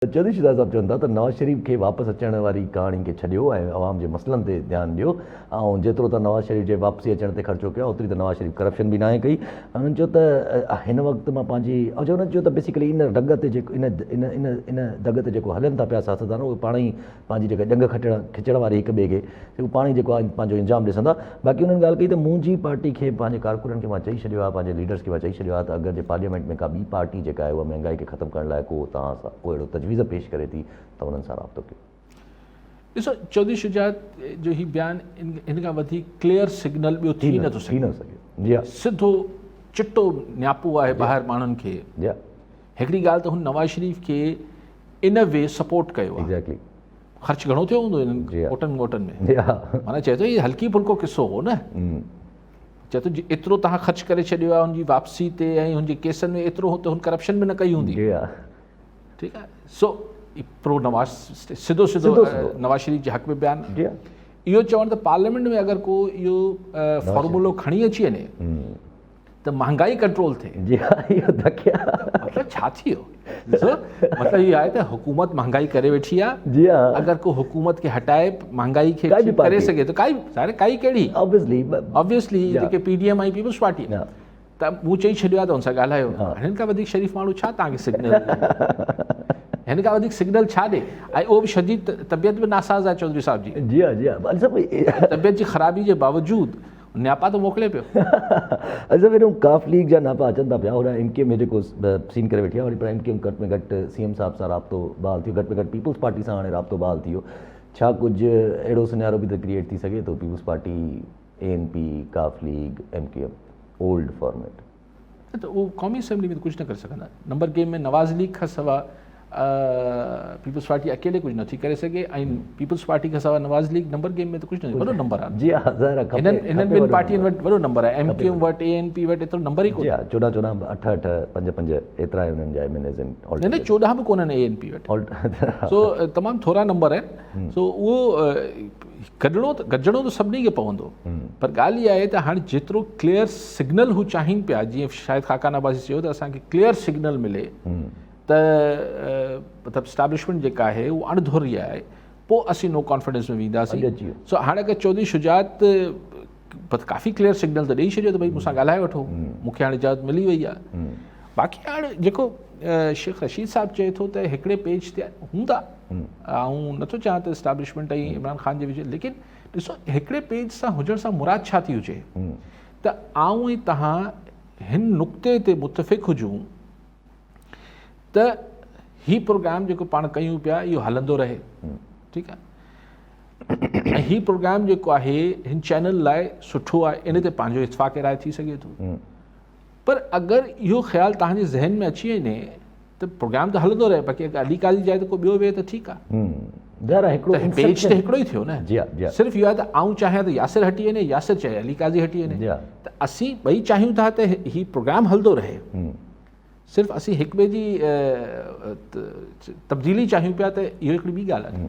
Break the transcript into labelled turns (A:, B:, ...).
A: चौधरी शिवराज साहब चवनि था त नवाज़ शरीफ़ खे वापसि अचण वारी कहाणी खे छॾियो ऐं अवाम जे मसइलनि ते ध्यानु ॾियो ऐं जेतिरो त नवाज़ शरीफ़ जे वापसी अचण ते ख़र्चो कयो ओतिरी त नवाज़ शरीफ़ करप्शन बि नाहे कई। हुननि चयो त हिन वक़्तु मां पंहिंजी ऐं हुननि चयो त बेसिकली इन रग ते जेको इन इन इन इन दग ते जेको हलनि था पिया सियासतदान उहे पाण ई पंहिंजी जेका जंग खिचण वारी हिक ॿिए खे उहे पाण ई जेको आहे पंहिंजो इंजाम ॾिसंदा। बाक़ी हुननि ॻाल्हि कई त मुंहिंजी पार्टी खे पंहिंजे कारकुननि खे मां चई छॾियो आहे, पंहिंजे लीडर्स खे मां चई छॾियो आहे त अगरि जे पार्लियामेंट में का ॿी पार्टी जेका आहे उहा महांगाई खे ख़तमु करण लाइ को तव्हां सां को अहिड़ो तजवीज़ पेश करे थी त उन्हनि सां राब्तो कयो।
B: ॾिसो चौधरी शुजात जो ही बयान इन खां वधीक क्लियर सिग्नल ॿियो थी नथो सघे।
A: जी हा,
B: सिधो चिट्टो न्यापो आहे ॿाहिरि माण्हुनि खे। हिकिड़ी ॻाल्हि त हुन नवाज़ शरीफ़ खे इन वे सपोर्ट कयो आहे।
A: एग्ज़ैक्टली
B: ख़र्च घणो थियो हूंदो इन्हनि वोटनि में। माना चए थो हीअ हल्की फुल्को किसो हो न। चए थो एतिरो तव्हां ख़र्च करे छॾियो आहे हुनजी वापसी ते ऐं हुनजे केसनि में एतिरो त हुन करप्शन बि न कई हूंदी। ठीकु आहे। सो प्रो नवाज़ सिधो नवाज़ शरीफ़ जे हक़ में बयान इहो चवणु त पार्लियामेंट में अगरि को इहो फॉर्मूलो खणी अची वञे त महांगाई कंट्रोल थिए। मतिलबु छा थी वियो? मतिलबु इहो आहे त हुकूमत महांगाई करे वेठी आहे। अगरि को हुकूमत खे हटाए महांगाई खे करे सघे त काई कहिड़ी ऑब्वियसली जेके PDM ऐं पीपल्स पार्टी त मूं चई छॾियो आहे त हुन सां ॻाल्हायो। हिन खां वधीक शरीफ़ माण्हू छा तव्हांखे सिग्नल हिन खां वधीक सिग्नल छा ॾे? ऐं उहो बि शदीद तबियत बि नासाज़ आहे चौधरी साहिब जी। तबियत जी ख़राबी जे बावजूदि न्यापा तो मोकिले पियो।
A: पहिरियों काफ लीग जा नापा अचनि था पिया और MK में जेको सीन करे वेठी आहे वरी पर MK घटि में घटि CM साहिब सां राब्तो बहाल थियो, घटि में घटि पीपल्स पार्टी सां हाणे राब्तो बहाल थी वियो। छा कुझु अहिड़ो सिनारो बि त क्रिएट थी सघे थो पीपल्स पार्टी ANP काफ लीग MKM ओल्ड फॉर्मेट
B: त उहो क़ौमी असेंबली में त कुझु न करे सघंदा। नंबर गेम में नवाज़ लीग खां सवाइ पीपल्स पार्टी अकेले कुझु नथी करे सघे ऐं पीपल्स पार्टी खां सवाइ नवाज़ लीग नंबर गेम में त कुझु न वॾो नंबर आहे। इन्हनि ॿिनि पार्टियुनि वटि वॾो नंबर आहे। MKM वटि ANP वटि एतिरो नंबर ई कोन्हे।
A: 14 8 5 5 एतिरा उन्हनि जा MLAs आहिनि।
B: 14 बि कोन्हनि ANP वटि। सो तमामु थोरा नंबर आहिनि। सो उहो गॾिजणो त सभिनी खे पवंदो। पर ॻाल्हि इहा आहे त हाणे जेतिरो क्लियर सिग्नल हू चाहिनि पिया, जीअं शायदि ख़ाकान अब्बासी चयो त असांखे क्लियर सिग्नल मिले त मतिलबु स्टैब्लिशमेंट जेका आहे उहा अणधोरी आहे, पोइ असीं नो कॉन्फिडेंस में वेंदासीं। सो हाणे अगरि चौधरी शुजात काफ़ी क्लियर सिग्नल त ॾेई छॾियो त भई मूंसां ॻाल्हाए वठो, मूंखे हाणे इजाज़त मिली वई आहे। बाक़ी हाणे जेको शेख रशीद साहिबु चए थो त हिकिड़े पेज ते हूंदा, ऐं नथो चाहियां त स्टैब्लिशमेंट ऐं इमरान ख़ान जे विच, लेकिन ॾिसो हिकिड़े पेज सां हुजण सां मुराद छा थी हुजे त आऊं ऐं तव्हां हिन नुक़्ते ते मुतफ़िक़ हुजूं त हीउ प्रोग्राम जेको पाण कयूं पिया इहो हलंदो रहे। ठीकु आहे। ऐं हीउ प्रोग्राम जेको आहे हिन चैनल लाइ सुठो आहे, इन ते पंहिंजो इत्फ़ाक़ राय थी सघे थो। पर अगरि इहो ख़्यालु तव्हांजे ज़हन में अची वञे त प्रोग्राम त हलंदो रहे, बाक़ी अली काली जाइ ते को ॿियो वेहे त ठीकु आहे। पेज त हिकिड़ो ई थियो न। सिर्फ़ु इहो आहे त आऊं चाहियां त यासिर हटी वञे, यासिर चए अली काज़ी हटी वञे। त असीं ॿई चाहियूं था त हीउ प्रोग्राम हलंदो रहे। सिर्फ़ु असीं हिक ॿिए जी तब्दीली चाहियूं पिया त इहो हिकिड़ी ॿी ॻाल्हि आहे।